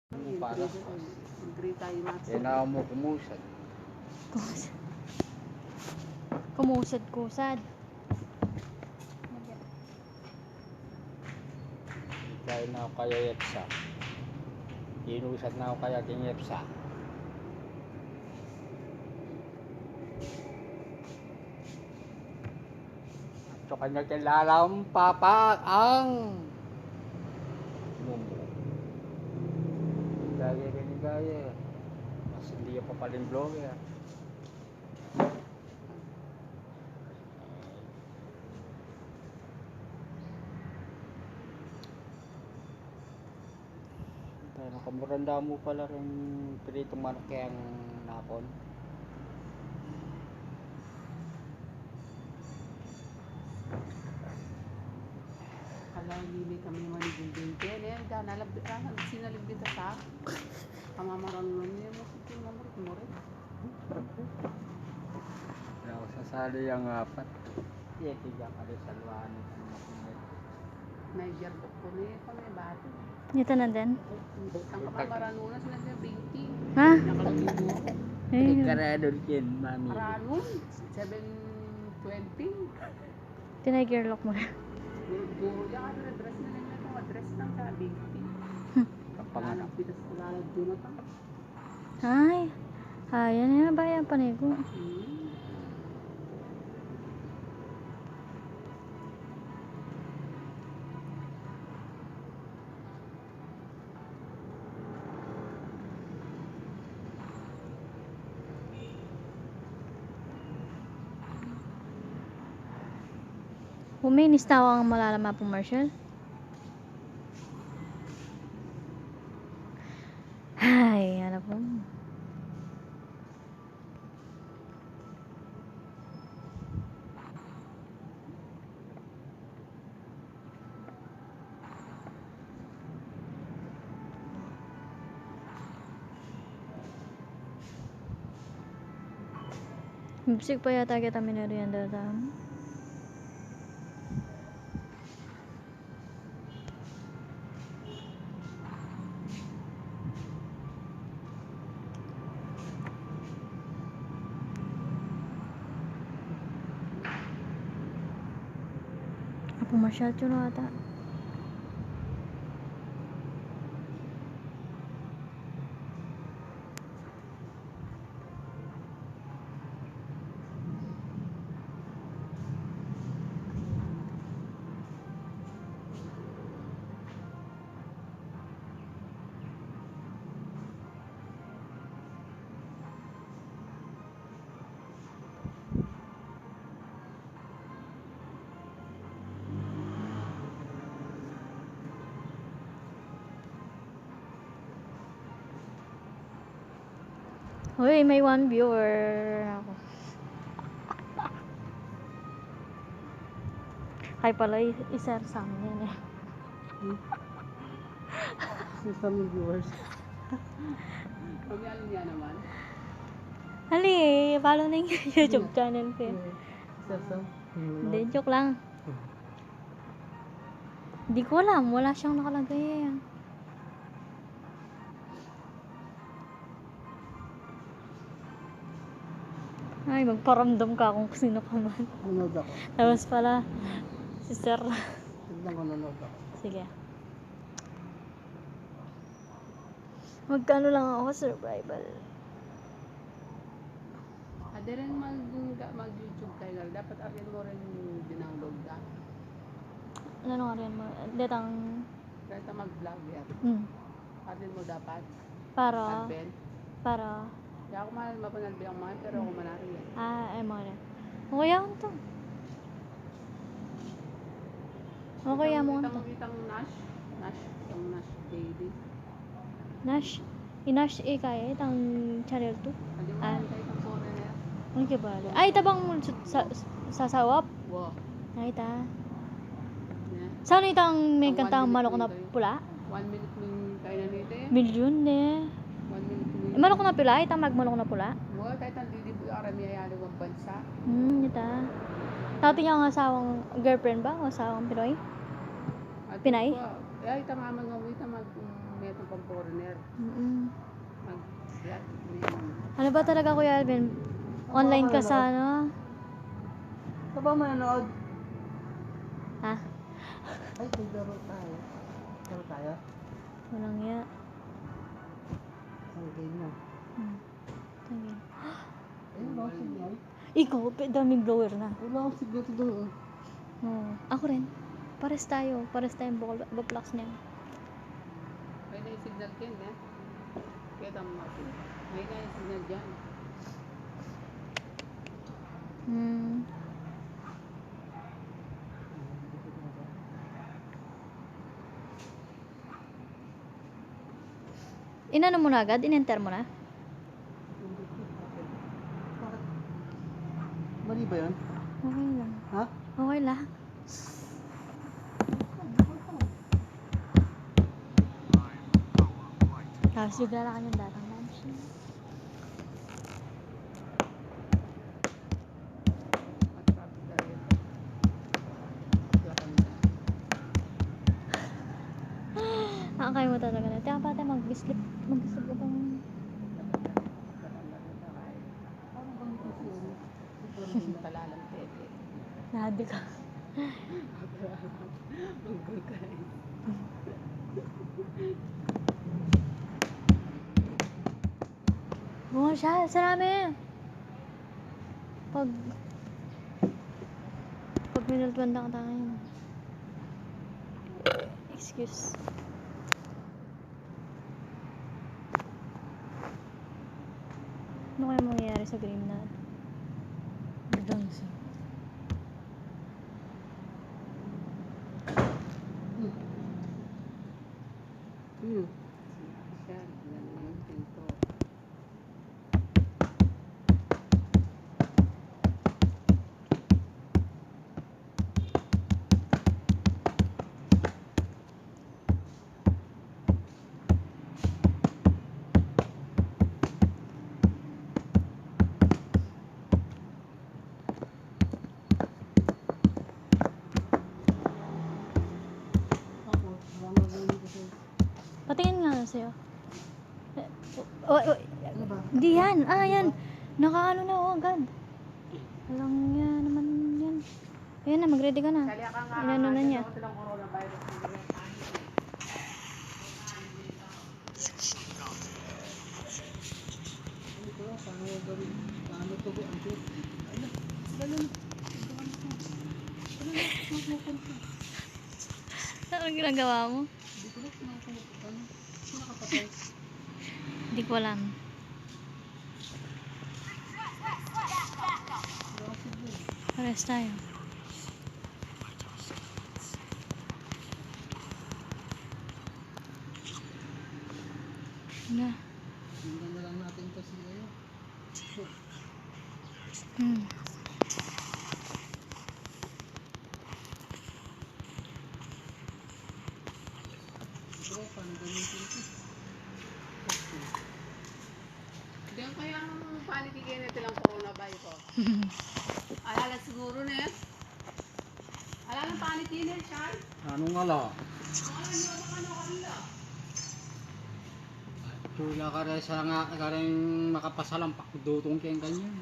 Panas. Agree tayo na. Kaya mo kumusad. Kumusad-kusad. Kaya na ako kaya yepsa. Inusad na ako kaya king yepsa. So kanya kilala ang papa ang mumu. Gaya. Mas hindi pa paling vlogger. Kaya nakamuranda mo pala rin piritong manok kaya ang napon. Kalau hindi kami maniging kaya yan, sinalibita sa kamamaran mo niya mo sige mo rin. Kaya ako sasali ang apat. Iya, tiga kali sa luhaan ng makinig. Niger ko niya kami bati. Dito na din. Ang kamamaran mo na sila niya 20. Ha? Nakalagay mo. Ayun. Ikaradol kin, mami. Maranun 720. Tinay-gearlock mo. Puro yan ano address na lang itong address ng sa 20. Kapanganak. Pitas ko lalag Jonathan. Ay. Ayan na bayan pa nigo. Huminis na ako ang malalama po, Marshall. Ay, ano po. Music pa yata kita minarihan dalam. Apa Marshall cuno ata? Uy, may 1 viewer ako. Ay pala, isa sa amin yan eh. Sa mga viewers. Pag-alam niya naman. Hali, follow na yung YouTube channel ko eh. Hindi, joke lang. Hindi ko alam, wala siyang nakalagay eh. Ay, magparamdam ka kung sino ka man. Nanood ako. Tapos pala, si Sir. Tignan ko nanood ako. Sige. Magkano lang ako, survival. Ade rin mag-YouTube kayo. Dapat akin mo rin dinownload ka. Ano nga rin mo? Detang, Kahit na mag-vlog yan. Atin mo dapat. para, Advent. para, Kaya ako mahal mapanalbi ang mahal pero ako manari yan. mo rin. Okay ako to. Okay mo to. Itang Nash. Yung Nash Daily. Nash, inash kaya itang channel to. Hindi mo Ah. kahit ang phone na yan. Ang kibalo. Ay, tabang sasawap. Wow. Ay, ta. Yeah. Saan itang may Ang kantang 1 minute malok na window. pula? 1 minute min kayo na nito eh. Milyon eh. 1 minute min. Malok na pula, itang magmalok na pula. Mga kahit ang dilibo yung arami ay ano ang bansa. Ita. Dati niya ang asawang girlfriend ba? O asawang Pinoy? At Pinay? Ay, tama mga wita mag metong pang foreigner. Mag, Ano ba talaga, Kuya Alvin? Online ka sa ano? Sa ba manonood? Ha? Ay, naglaro tayo. Laro tayo? Walang ya. Isang game na. Sige. Ayun, wala akong signal. Ikaw, daming blower na. Wala akong signal to doon. Oo. Ako rin. Pares tayo. Pares tayong baklaks niya. pwede yung signal din, eh. Kita mo natin. May na yung signal dyan. Inano mo na agad? In-enter mo na? Bakit? Mali ba yun? Okay lang. Ha? Okay lang. Tapos bigla na kanyang datang lunch. Mag-traffic na rin. Nakakaya mo talaga na. Kaya pati mag-sleep ka pang... Talalang pwede. Nahadi ka. Unggol ka rin. Oo siya. Sarami. Pag minultuan na ka tayo. Excuse. Ano kaya mangyayari sa game na? Biglang isa. Siya, yan na yung pinto. Patingin nga sa'yo. Ano ba? Hindi yan. Ah, yan. Nakaano na, oh, agad. Alam niya naman yan. Ayan na, mag-ready ka na. Kaya ka nga, Inano na niya. ako silang coronavirus. Ano ko? Paano gawin? Paano to go? Ang cute. Ano? Lalo na. Ano ginagawa mo? Hindi ko na kumakapan. Sino nakapatay? Hindi ko alam. Pares tayo. Na. Tingnan na lang natin ito si Ayo. Bro, paano gamitin ito? Hindi ang kaya ang panitigyan natin ang coronavirus. Alala siguro na eh. Alala ang panitigyan siya. Ano nga la? Tula ka rin sa nga ka rin makapasalang pakudutong kayang ganyan.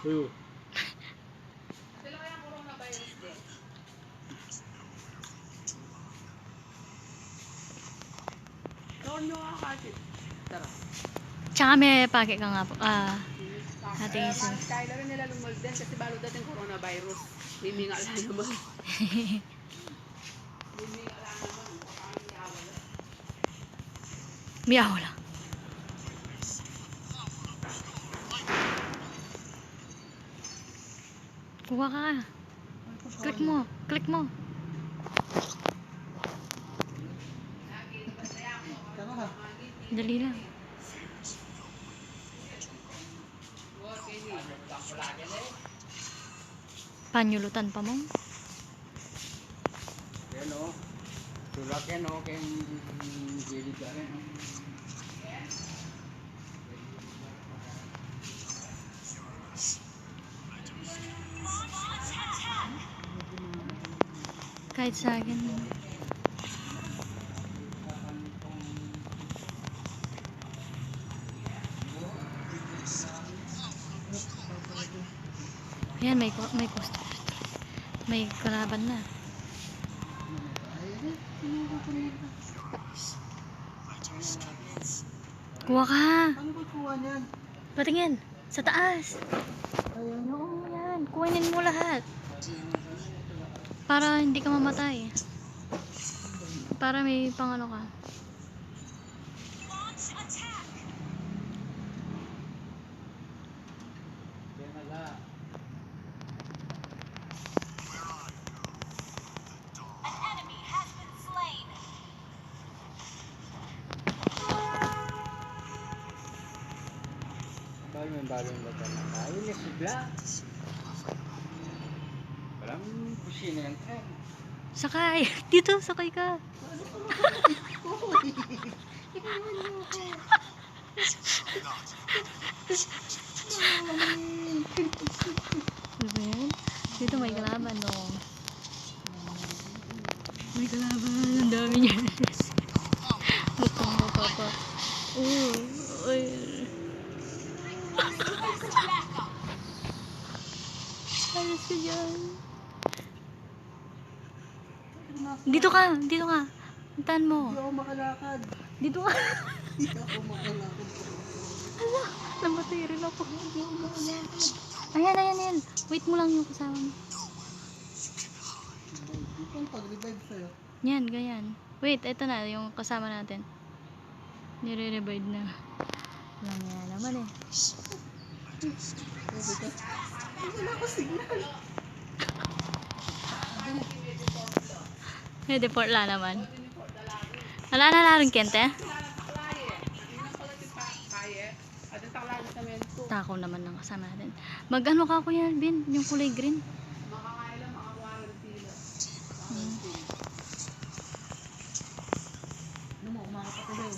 Uy. Sila kaya ang coronavirus din. Doon nyo nga kasi. Tara. Tsaka may pake ka nga po. Ate Kaya Isa. kaya rin nila lumulden kasi balo dating coronavirus. Miminga lang naman. Miminga lang naman. Parang yawa lang. Miyaw lang. Kuha ka. Click mo. Click mo. Tama ka. Dali lang. Panyulutan pa mo. Yan o. Tulak yan o. Kayang gilid ka rin o. Kahit sa akin. Yan, may customer. May kalaban na. Kuha ka. Ano ba kuha niyan? Patingin. Sa taas. Ayan. Oo, yan. Kuhanin mo lahat. Para hindi ka mamatay. Para may pangano ka. Yan na lang. Bakit may bagong baga na tayo? Nasigla. Walang kusina yan. Sakay. Dito, sakay ka. Ano ba yan? Dito may kalaban, no? May kalaban. Ang dami niya. Mukhang mukha pa. Uy. Ayos ka dyan. Dito ka. Puntahan mo. Hindi ako makalakad. Dito ka. Hindi ako makalakad. Ala, namatay rin ako. Ayan. Wait mo lang yung kasama mo. Dito ang pag-revive sa'yo. Yan, ganyan. Wait, eto na yung kasama natin. Nire-revive na. Walang yan naman eh. Wala ko signal. May deport la naman. Wala na rin kente. Takaw naman ng kasama natin. Mag-ano ka kuya Alvin? Yung kulay green. Ano mo, umakap ako daw.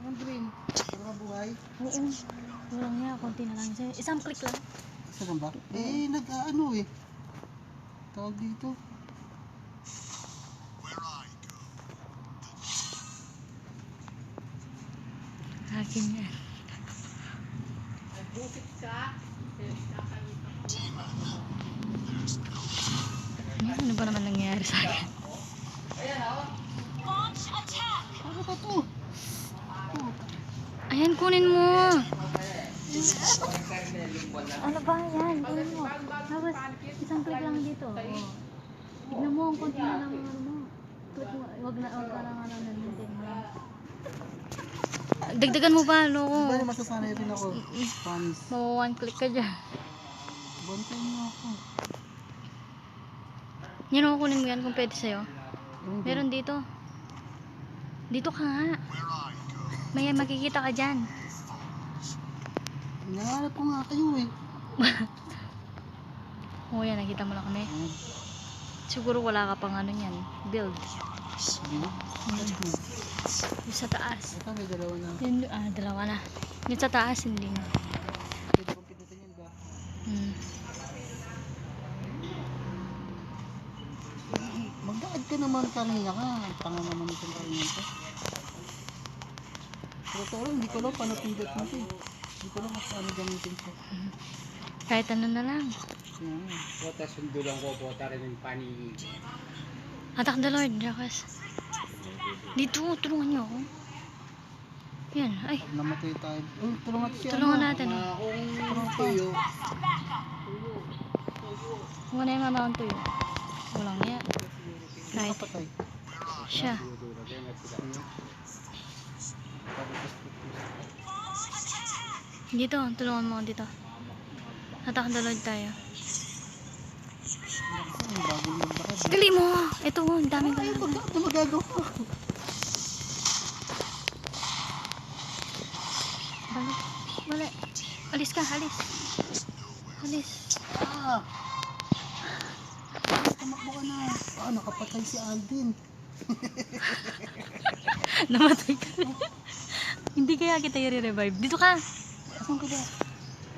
Ang green. Para mabuhay. Oo. Walang niya, konti na lang siya. Isang click lang. Saan ba? Nag-ano eh. Tawag dito. Akin yan. Ano ba naman nangyayari sa akin? Ano ba to? Ayan, kunin mo. Ano ba yan? Kunin mo. Tapos, isang click lang dito. Oh. Tignan mo, ang konti na lang ang ano mo. Click mo. Wag ka lang ano, nandun mo lang. Dagdagan mo pa, loko. Diba masasanay rin ako? Promise. One click ka dyan. Bantay mo ako. Yan ako, kunin mo yan kung pwede sa'yo. Meron dito. Dito ka nga. May makikita ka dyan. Nangarap ko nga kayo eh. Oo, yan, nakita mo na kami. Siguro wala ka pang ano yan. Build. Yung sa taas. Ito may dalawa na. Yun, dalawa na. Yung sa taas, hindi na. Pwede kong pinutin yun ba? Magdaad ka naman kanina ka. Tanga naman itong kanina to. Totoo lang, hindi ko lang paano pindot mo ito eh. Hindi ko lang paano gamitin ko. Kahit ano na lang. Pota sundo lang ko, pota rin yung panig. Attack the Lord, Jacques. Dito, tulungan niyo ako. Yan, ay. Pag namatay tayo. Tulungan siya. Tulungan natin. Tulungan tayo. Muna yung mama kong tuyo. Walang niya. Kahit Patay. siya. Dito, tulungan mo ako dito. Attack the Lord tayo. Ang bagong maglakad. Dali mo! Ito, ang daming Ay, kalaban. ito magagawa. Balik. Alis ka, alis. Alis. Tumakbo ka na. Nakapatay si Alvin. Namatay ka. Hindi kaya kita i-revive. Dito ka. Asan ka ba?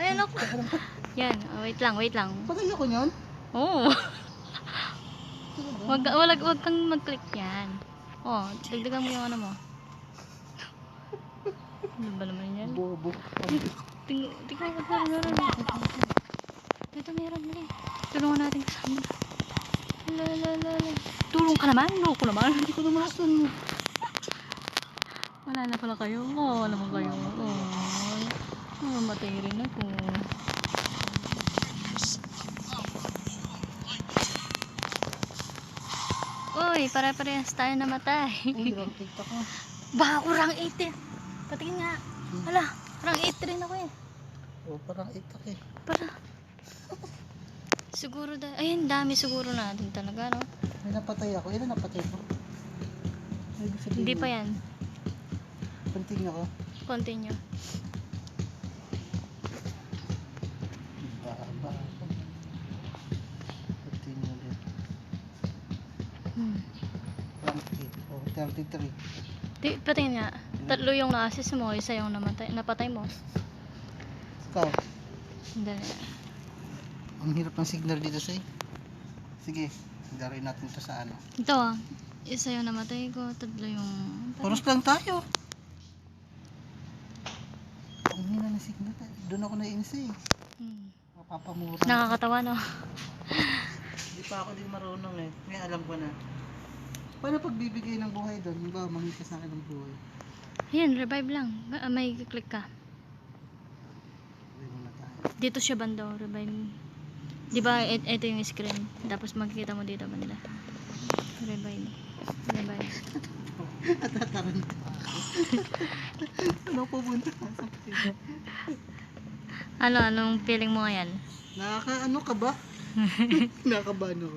Ayan ako. Yan, wait lang. Patay ako niyan? Oo. Wag kang mag-click yan. Oh, dagdagan mo yung ano mo. Ano ba naman yan? Bobo. Tingnan ko meron. Ito meron din. Tulungan natin kasama. Lala. Tulong ka naman? No, ko naman. Hindi ko naman asan. Wala na pala kayo. Wala naman kayo. Mamatay rin ako. Uy, pare-parehas tayo namatay. Uy, wrong TikTok mo. Baka ako rang 8 eh. Patingin nga. Hala, rang 8 rin ako eh. Oh, parang itak eh. Para. Siguro ayun, dami siguro natin talaga, no? May napatay ako. Ilan napatay ko? Ibig sabihin Hindi mo, pa yan. Continue ako. Continue. Baba ako. Continue ulit. Rank 8. Oh, 33. Patingin nga. 3 yung na-assist mo, isa yung napatay mo. Ikaw, Hindi. ang hirap ng signal dito sa'yo. Sige, darin natin to sa ano. Ito isa yung namatay ko, 3 yung... Oras lang tayo. Ang hina ng signal. Doon ako naiinis eh. Mapapamura. Nakakatawa, no? Hindi pa ako din marunong eh. Ngayon alam ko na. Paano pagbibigay ng buhay doon? Yung ba, mangita sa akin ng buhay. Ayan, revive lang. May click ka. Sabi muna tayo. Dito siya banda, revive. Di ba, ito yung screen. Tapos makikita mo dito banda. Revive. Atataranta ako. Ano pupunta ka sa akin? Anong feeling mo ngayon? Nakaka-ano ka ba? Nakakabahan ako.